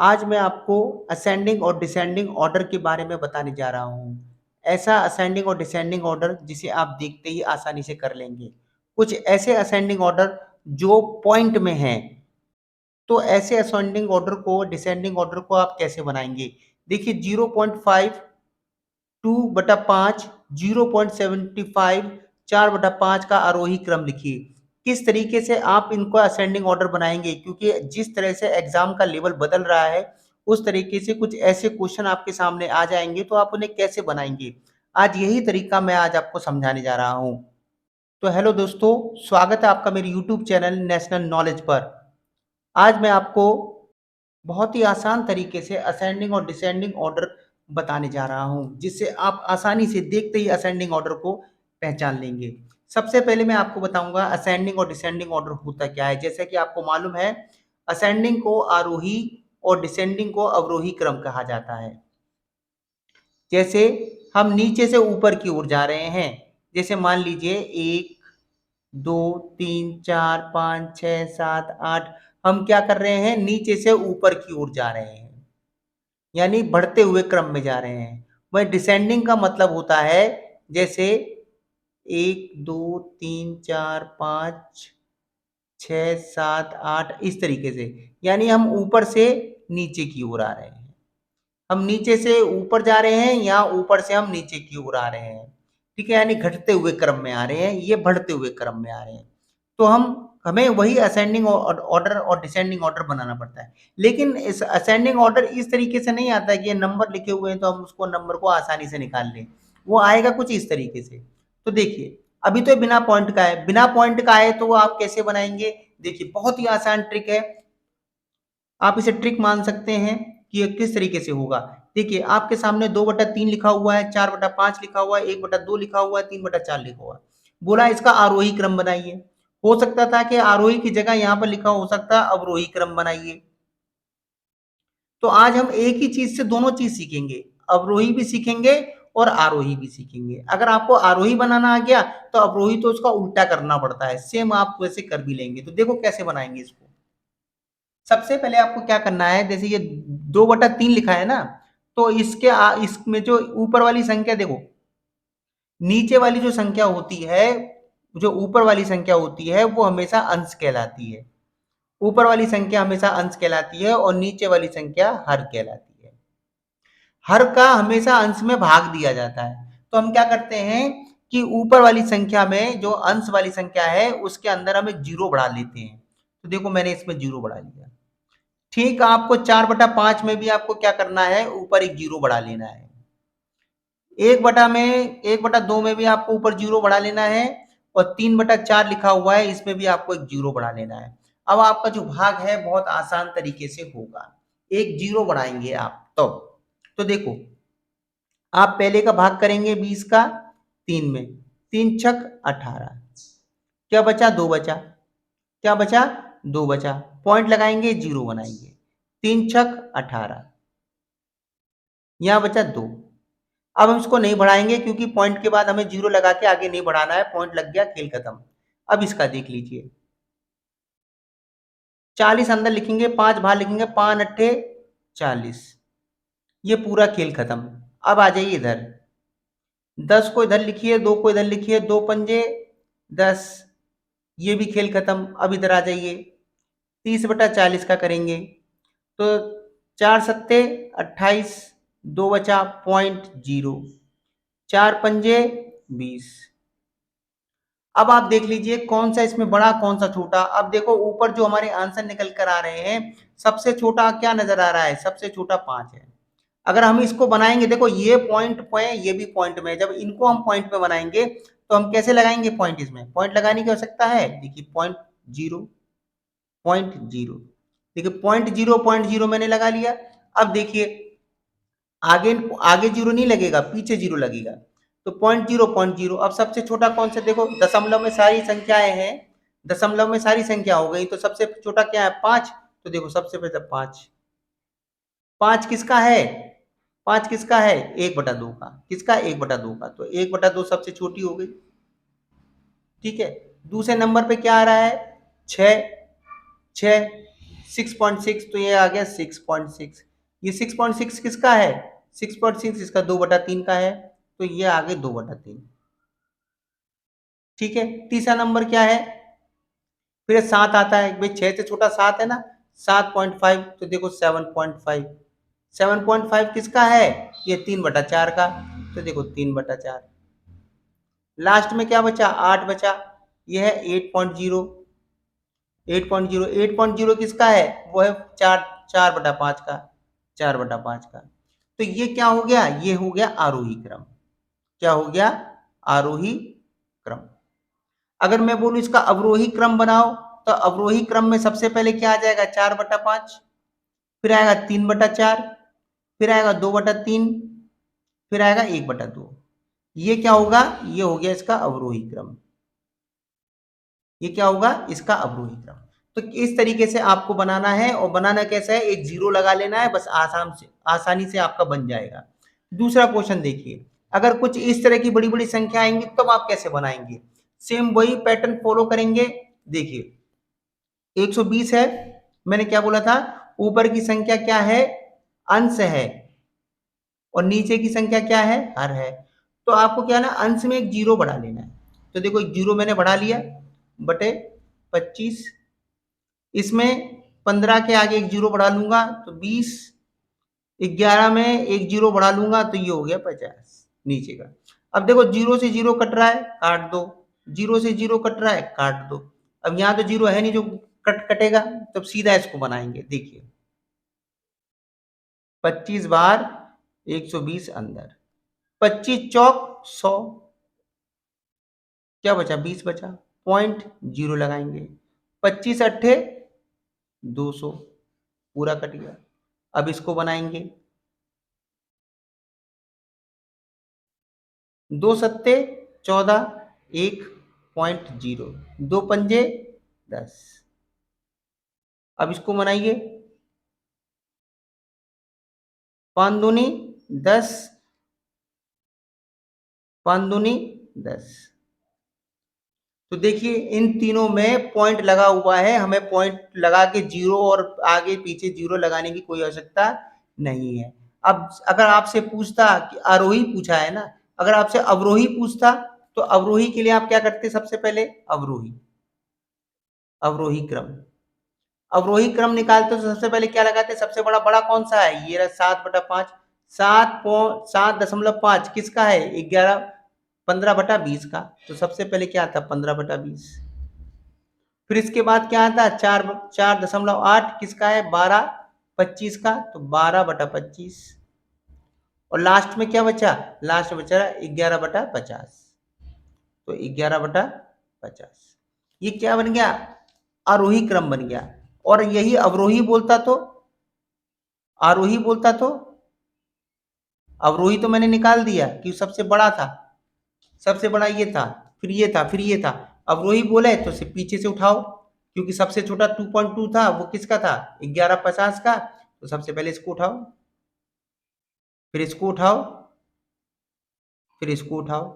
आज मैं आपको असेंडिंग और डिसेंडिंग ऑर्डर के बारे में बताने जा रहा हूँ। ऐसा असेंडिंग और डिसेंडिंग ऑर्डर जिसे आप देखते ही आसानी से कर लेंगे। कुछ ऐसे असेंडिंग ऑर्डर जो पॉइंट में हैं, तो ऐसे असेंडिंग ऑर्डर को डिसेंडिंग ऑर्डर को आप कैसे बनाएँगे? देखिए 0.5 2/5 0.75 4/5 का आरोही क्रम लिखिए। किस तरीके से आप इनको असेंडिंग ऑर्डर बनाएँगे? क्योंकि जिस तरह से एग्ज़ाम का लेवल बदल रहा है, उस तरीके से कुछ ऐसे क्वेश्चन आपके सामने आ जाएँगे, तो आप उन्हें कैसे बनाएँगे? आज यही तरीका मैं आज आपको समझाने जा रहा हूँ। तो हेलो दोस्तों, स्वागत है आपका मेरे यूट्यूब चैनल नेशनल नॉलेज पर। आज मैं आपको बहुत ही आसान तरीके से असेंडिंग और डिसेंडिंग ऑर्डर बताने जा रहा हूँ, जिससे आप आसानी से देखते ही असेंडिंग ऑर्डर को पहचान लेंगे। सबसे पहले मैं आपको बताऊँगा असेंडिंग और डिसेंडिंग ऑर्डर होता क्या है। जैसा कि आपको मालूम है, असेंडिंग को आरोही और डिसेंडिंग को अवरोही क्रम कहा जाता है। जैसे हम नीचे से ऊपर की ओर जा रहे हैं, जैसे मान लीजिए 1 2 3 4 5 6 7 8 हम क्या कर रहे हैं? नीचे से ऊपर की ओर जा रहे हैं। यानी बढ़ते हुए क्रम में जा रहे हैं। वहीं डिसेंडिंग का मतलब होता है जैसे 1 2 3 4 5 6 7 8 इस तरीके से। यानी हम ऊपर से नीचे की ओर आ रहे हैं। हम नीचे से ऊपर जा रहे हैं या ऊपर से हम नीचे की ओर आ रहे हैं। ठीक है? यानी घटते हुए क्रम में आ रहे हैं, ये बढ़ते हुए क्रम में आ रहे हैं। तो हमें वही असेंडिंग ऑर्डर और डिसेंडिंग ऑर्डर बनाना पड़ता है। लेकिन इस असेंडिंग ऑर्डर इस तरीके से नहीं आता है कि ये नंबर लिखे हुए हैं तो हम उसको नंबर को आसानी से निकाल लें। वो आएगा कुछ इस तरीके से। तो देखिए, अभी तो बिना पॉइंट का है। बिना पॉइंट का है तो वो आप कैसे बनाएँगे? देखिए, बहुत ही आसान ट्रिक है। आप इसे ट्रिक मान सकते हैं कि ये किस तरीके से होगा। देखिए, आपके सामने 2/3 लिखा हुआ है, 4/5 लिखा हुआ है, 1/2 लिखा हुआ है, 3/4 लिखा हुआ है। बोला इसका आरोही क्रम बनाइए। हो सकता था कि आरोही की जगह यहाँ पर लिखा हो सकता है अवरोही क्रम बनाइए। तो आज हम एक ही चीज़ से दोनों चीज़ सीखेंगे। अवरोही भी सीखेंगे और आरोही भी सीखेंगे। अगर आपको आरोही बनाना आ गया, तो अवरोही तो उसका उल्टा करना पड़ता है। सेम आप वैसे कर भी लेंगे। तो देखो कैसे बनाएँगे इसको। सबसे पहले आपको क्या करना है, जैसे ये 2/3 लिखा है ना, तो इसमें जो ऊपर वाली संख्या देखो, नीचे वाली जो संख्या होती है, जो ऊपर वाली संख्या होती है, वो हमेशा अंश कहलाती है। ऊपर वाली संख्या हमेशा अंश कहलाती है और नीचे वाली संख्या हर कहलाती है। हर का हमेशा अंश में भाग दिया जाता है। तो हम क्या करते हैं कि ऊपर वाली संख्या में जो अंश वाली संख्या है, उसके अंदर हम एक जीरो बढ़ा लेते हैं। तो देखो मैंने इसमें जीरो बढ़ा लिया। ठीक आपको 4/5 में भी आपको क्या करना है, ऊपर एक जीरो बढ़ा लेना है। 1/2 में भी आपको ऊपर जीरो बढ़ा लेना है और 3/4 लिखा हुआ है, इसमें भी आपको एक जीरो बढ़ा लेना है। अब आपका जो भाग है बहुत आसान तरीके से होगा। एक जीरो बढ़ाएंगे आप तो देखो, आप पहले का भाग करेंगे 20 का 3 में, 3 छक 18। क्या बचा? 2 बचा। क्या बचा? 2 बचा। पॉइंट लगाएंगे, जीरो बनाएंगे। 3 छक 18, यहाँ बचा 2। अब हम इसको नहीं बढ़ाएंगे क्योंकि पॉइंट के बाद हमें जीरो लगा के आगे नहीं बढ़ाना है। पॉइंट लग गया, खेल खत्म। अब इसका देख लीजिए, 40 अंदर लिखेंगे, 5 बाहर लिखेंगे, 5 अट्ठे 40। ये पूरा खेल खत्म। अब आ जाइए इधर, 10 को इधर लिखिए, 2 को इधर लिखिए, 2 पंजे 10। ये भी खेल खत्म। अब इधर आ जाइए, 30/40 का करेंगे तो 4 सत्ते 28, 2 बचा पॉइंट जीरो, 4 पंजे 20। अब आप देख लीजिए कौन सा इसमें बड़ा कौन सा छोटा। अब देखो ऊपर जो हमारे आंसर निकल कर आ रहे हैं, सबसे छोटा क्या नजर आ रहा है? सबसे छोटा 5 है। अगर हम इसको बनाएंगे, देखो ये पॉइंट पे है, ये भी पॉइंट में है। जब इनको हम पॉइंट पे बनाएंगे तो हम कैसे लगाएंगे पॉइंट? इसमें पॉइंट लगाने की आवश्यकता है। देखिए पॉइंट जीरो, पॉइंट जीरो। देखिए पॉइंट जीरो मैंने लगा लिया। अब देखिए आगे आगे जीरो नहीं लगेगा, पीछे जीरो लगेगा। तो पॉइंट जीरो। अब सबसे छोटा कौन सा? देखो दशमलव में सारी संख्याएं हैं, दशमलव में सारी संख्या हो गई, तो सबसे छोटा क्या है? 5। तो देखो सबसे पहले 5। 5 किसका है? 5 किसका है? 1/2 का। किसका? 1/2 का। तो 1/2 सबसे छोटी हो गई। ठीक है। दूसरे नंबर पे क्या आ रहा है? 6। 6 6.6, तो ये आ गया 6.6। ये 6.6 किसका है? 6.6 इसका 2/3 का है, तो ये आ गए 2/3। ठीक है, तीसरा नंबर क्या है? फिर 7 आता है भाई, 6 से छोटा 7 है ना, 7.5, तो देखो 7.5। 7.5 किसका है? ये 3/4 का, तो देखो 3/4। लास्ट में क्या बचा? 8 बचा, ये है 8.0। 8.0, 8.0 किसका है? वो है 4/5 का, 4/5 का। तो ये क्या हो गया? ये हो गया आरोही क्रम। क्या हो गया? आरोही क्रम। अगर मैं बोलूं इसका अवरोही क्रम बनाओ, तो अवरोही क्रम में सबसे पहले क्या आ जाएगा? 4/5, फिर आएगा 3/4, फिर आएगा 2/3, फिर आएगा 1/2। ये क्या होगा? ये हो गया इसका अवरोही क्रम। ये क्या होगा? इसका अवरोही क्रम। तो इस तरीके से आपको बनाना है, और बनाना कैसा है? एक जीरो लगा लेना है बस, आसानी से आपका बन जाएगा। दूसरा क्वेश्चन देखिए, अगर कुछ इस तरह की बड़ी बड़ी संख्या आएंगी तब आप कैसे बनाएंगे? सेम वही पैटर्न फॉलो करेंगे। देखिए 120 है, मैंने क्या बोला था? ऊपर की संख्या क्या है? अंश है, और नीचे की संख्या क्या है? हर है। तो आपको क्या है ना, अंश में एक जीरो बढ़ा लेना है। तो देखो एक जीरो मैंने बढ़ा लिया, बटे 25। इसमें 15 के आगे एक जीरो बढ़ा लूंगा तो 20। 11 में एक जीरो बढ़ा लूंगा तो ये हो गया 50 नीचे का। अब देखो जीरो से जीरो कट रहा है, काट दो। जीरो से जीरो कट रहा है, काट दो। अब यहाँ तो जीरो है नहीं जो कटेगा, तब सीधा इसको बनाएंगे। देखिए 25 बार 120 अंदर, 25 चौक 100, क्या बचा? 20 बचा। पॉइंट जीरो लगाएंगे, 25 अट्ठे 200, पूरा कट गया। अब इसको बनाएंगे, 2 सत्ते 14, 1.0, 2 पंजे 10। अब इसको बनाइए, 5 दूनी 10, 5 दूनी 10। तो देखिए इन तीनों में पॉइंट लगा हुआ है, हमें पॉइंट लगा के जीरो और आगे पीछे जीरो लगाने की कोई आवश्यकता नहीं है। अब अगर आपसे पूछता कि आरोही पूछा है ना, अगर आपसे अवरोही पूछता, तो अवरोही के लिए आप क्या करते? सबसे पहले अवरोही, अवरोही क्रम, अवरोही क्रम निकालते तो सबसे पहले क्या लगाते? सबसे बड़ा बड़ा कौन सा है? ये रहा 7/5। 7.5 किसका है? 11, 15/20 का। तो सबसे पहले क्या आता? 15/20। फिर इसके बाद क्या आता? 4.8 किसका है? 12/25 का, तो 12/25। और लास्ट में क्या बचा? लास्ट में बचा 11/50, तो 11/50। ये क्या बन गया? आरोही क्रम बन गया। और यही अवरोही बोलता तो, आरोही बोलता तो, अवरोही तो मैंने निकाल दिया कि सबसे बड़ा था, सबसे बड़ा ये था, फिर ये था, फिर ये था। अवरोही बोले तो सिर्फ पीछे से उठाओ, क्योंकि सबसे छोटा 2.2 था, वो किसका था? 11/50 का। तो सबसे पहले इसको उठाओ, फिर इसको उठाओ, फिर इसको उठाओ।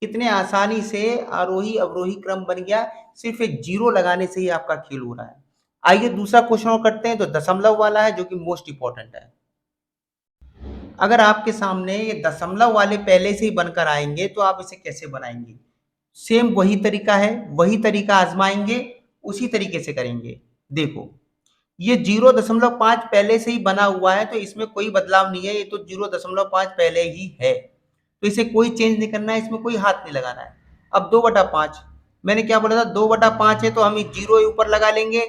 कितने आसानी से आरोही अवरोही क्रम बन गया, सिर्फ एक जीरो लगाने से ही आपका खेल हो रहा है। आइए दूसरा क्वेश्चन और करते हैं, तो दशमलव वाला है, जो कि मोस्ट इंपॉर्टेंट है। अगर आपके सामने ये दशमलव वाले पहले से ही बनकर आएंगे तो आप इसे कैसे बनाएंगे? सेम वही तरीका है, वही तरीका आजमाएंगे, उसी तरीके से करेंगे। देखो ये 0.5 पहले से ही बना हुआ है, तो इसमें कोई बदलाव नहीं है, ये तो 0.5 पहले ही है, तो इसे कोई चेंज नहीं करना है, इसमें कोई हाथ नहीं लगाना है। अब 2/5, मैंने क्या बोला था? 2/5 है तो हम जीरो ऊपर लगा लेंगे,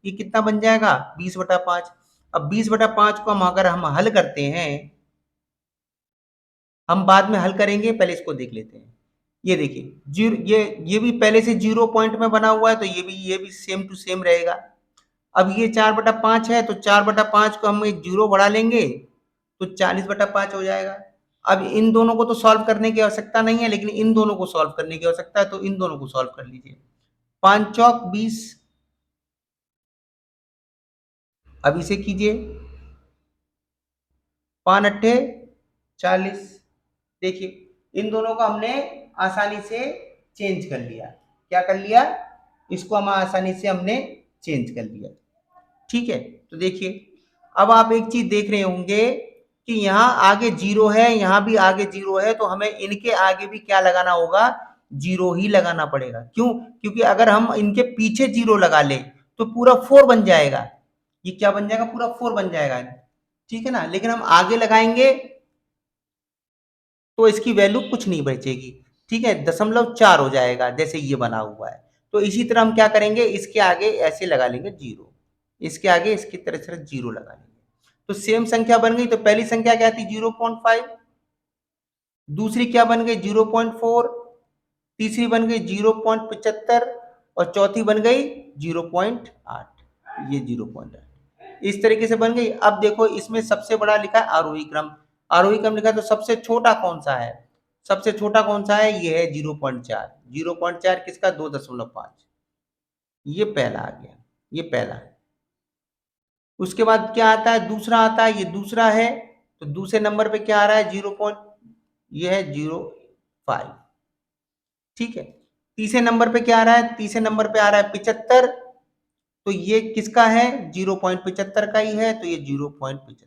ये कितना बन जाएगा? 20/5। अब 20/5 को हम अगर हम हल करते हैं, हम बाद में हल करेंगे, पहले इसको देख लेते हैं। ये देखिए जीरो, ये भी पहले से जीरो पॉइंट में बना हुआ है, तो ये भी सेम टू सेम रहेगा। अब ये 4/5 है, तो 4/5 को हम एक जीरो बढ़ा लेंगे, तो 40/5 हो जाएगा। अब इन दोनों को तो सॉल्व करने की आवश्यकता नहीं है, लेकिन इन दोनों को सॉल्व करने की आवश्यकता है, तो इन दोनों को सॉल्व कर लीजिए। 5 चौक 20। अब इसे कीजिए, 5 अट्ठे 40। देखिए इन दोनों को हमने आसानी से चेंज कर लिया। क्या कर लिया? इसको हम आसानी से हमने चेंज कर लिया। ठीक है, तो देखिए अब आप एक चीज देख रहे होंगे कि यहाँ आगे जीरो है, यहाँ भी आगे जीरो है, तो हमें इनके आगे भी क्या लगाना होगा, जीरो ही लगाना पड़ेगा। क्यों? क्योंकि अगर हम इनके पीछे जीरो लगा ले तो पूरा फोर बन जाएगा। ये क्या बन जाएगा, पूरा फोर बन जाएगा। ठीक है ना, लेकिन हम आगे लगाएंगे तो इसकी वैल्यू कुछ नहीं बचेगी। ठीक है, 0.4 हो जाएगा जैसे ये बना हुआ है। तो इसी तरह हम क्या करेंगे, इसके आगे ऐसे लगा लेंगे जीरो, इसके आगे इसकी तरह से जीरो लगा लेंगे, तो सेम संख्या बन गई। तो पहली संख्या क्या थी, 0.5, दूसरी क्या बन गई 0.4, तीसरी बन गई 0.75 और चौथी बन गई 0.8, ये 0.8 इस तरीके से बन गई। अब देखो इसमें सबसे बड़ा लिखा है आरोही क्रम, आरोही क्रम लिखा है, तो सबसे छोटा कौन सा है, सबसे छोटा कौन सा है, ये है 0.4, 0.4 किसका, 2.5, ये पहला आ गया, ये पहला है। उसके बाद क्या आता है, दूसरा आता है, ये दूसरा है, तो दूसरे नंबर पे क्या आ रहा है, ये है 0.5। ठीक है, तीसरे नंबर पे क्या आ रहा है, तीसरे नंबर पे आ रहा है 75, तो ये किसका है, 0.75 का ही है, तो ये 0.75।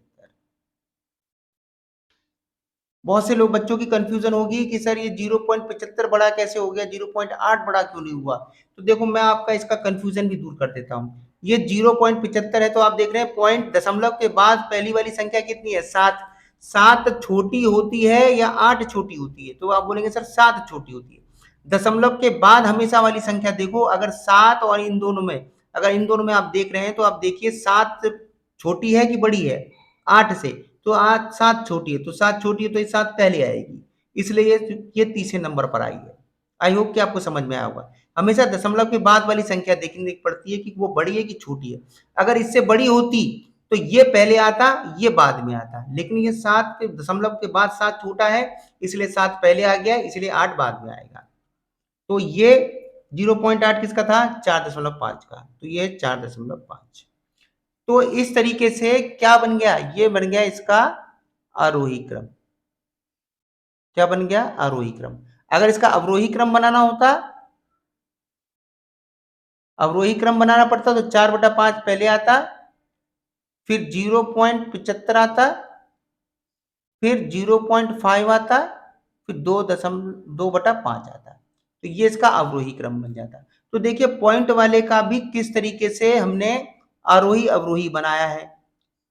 बहुत से लोग बच्चों की कंफ्यूजन होगी कि सर ये 0.75 बड़ा कैसे हो गया, 0.8 बड़ा क्यों नहीं हुआ। तो देखो मैं आपका इसका कंफ्यूजन भी दूर कर देता हूँ। ये 0.75 है, तो आप देख रहे हैं पॉइंट दशमलव के बाद पहली वाली संख्या कितनी है, 7, 7 छोटी होती है या 8 छोटी होती है, तो आप बोलेंगे सर 7 छोटी होती है। दशमलव के बाद हमेशा वाली संख्या देखो, अगर 7 और इन दोनों में, अगर इन दोनों में आप देख रहे हैं तो आप देखिए 7 छोटी है कि बड़ी है 8 से, तो आज 7 छोटी है, तो 7 छोटी है तो ये 7 पहले आएगी, इसलिए ये तीसरे नंबर पर आई है। आई होप कि आपको समझ में आया होगा। हमेशा दशमलव के बाद वाली संख्या देखने पड़ती है कि वो बड़ी है कि छोटी है। अगर इससे बड़ी होती तो ये पहले आता, ये बाद में आता, लेकिन ये 7 के दशमलव के बाद 7 छोटा है, इसलिए 7 पहले आ गया, इसलिए 8 बाद में आएगा। तो ये 0.8 किसका था, 4.5 का, तो ये 4.5। तो इस तरीके से क्या बन गया, ये बन गया इसका आरोही क्रम। क्या बन गया, आरोही क्रम। अगर इसका अवरोही क्रम बनाना होता, अवरोही क्रम बनाना पड़ता तो 4/5 पहले आता, फिर 0.75 आता, फिर 0.5 आता, फिर 2.5 आता, तो ये इसका अवरोही क्रम बन जाता। तो देखिए पॉइंट वाले का भी किस तरीके से हमने आरोही अवरोही बनाया है।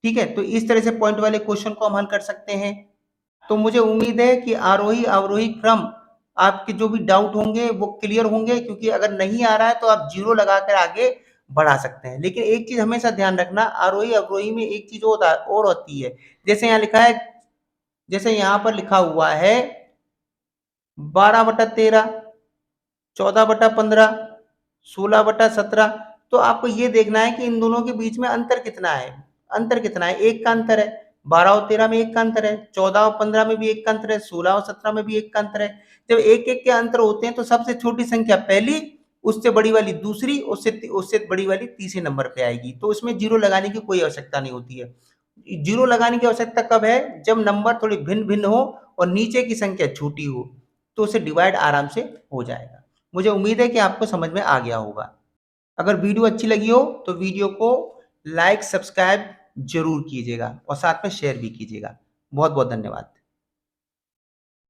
ठीक है, तो इस तरह से पॉइंट वाले क्वेश्चन को हम हल कर सकते हैं। तो मुझे उम्मीद है कि आरोही अवरोही क्रम आपके जो भी डाउट होंगे वो क्लियर होंगे, क्योंकि अगर नहीं आ रहा है तो आप जीरो लगाकर आगे बढ़ा सकते हैं। लेकिन एक चीज हमेशा ध्यान रखना, आरोही अवरोही में एक चीज और होती है, जैसे यहाँ लिखा है, जैसे यहाँ पर लिखा हुआ है 12/13, 14/15, 16/17, तो आपको ये देखना है कि इन दोनों के बीच में अंतर कितना है, अंतर कितना है, एक का अंतर है। 12 और 13 में एक का अंतर है, 14 और 15 में भी एक का अंतर है, 16 और 17 में भी एक का अंतर है। जब एक एक के अंतर होते हैं तो सबसे छोटी संख्या पहली, उससे बड़ी वाली दूसरी, उससे उससे बड़ी वाली तीसरे नंबर पे आएगी, तो उसमें जीरो लगाने की कोई आवश्यकता नहीं होती है। जीरो लगाने की आवश्यकता कब है, जब नंबर थोड़ी भिन्न भिन्न हो और नीचे की संख्या छोटी हो, तो उसे डिवाइड आराम से हो जाएगा। मुझे उम्मीद है कि आपको समझ में आ गया होगा। अगर वीडियो अच्छी लगी हो तो वीडियो को लाइक सब्सक्राइब जरूर कीजिएगा और साथ में शेयर भी कीजिएगा। बहुत बहुत धन्यवाद।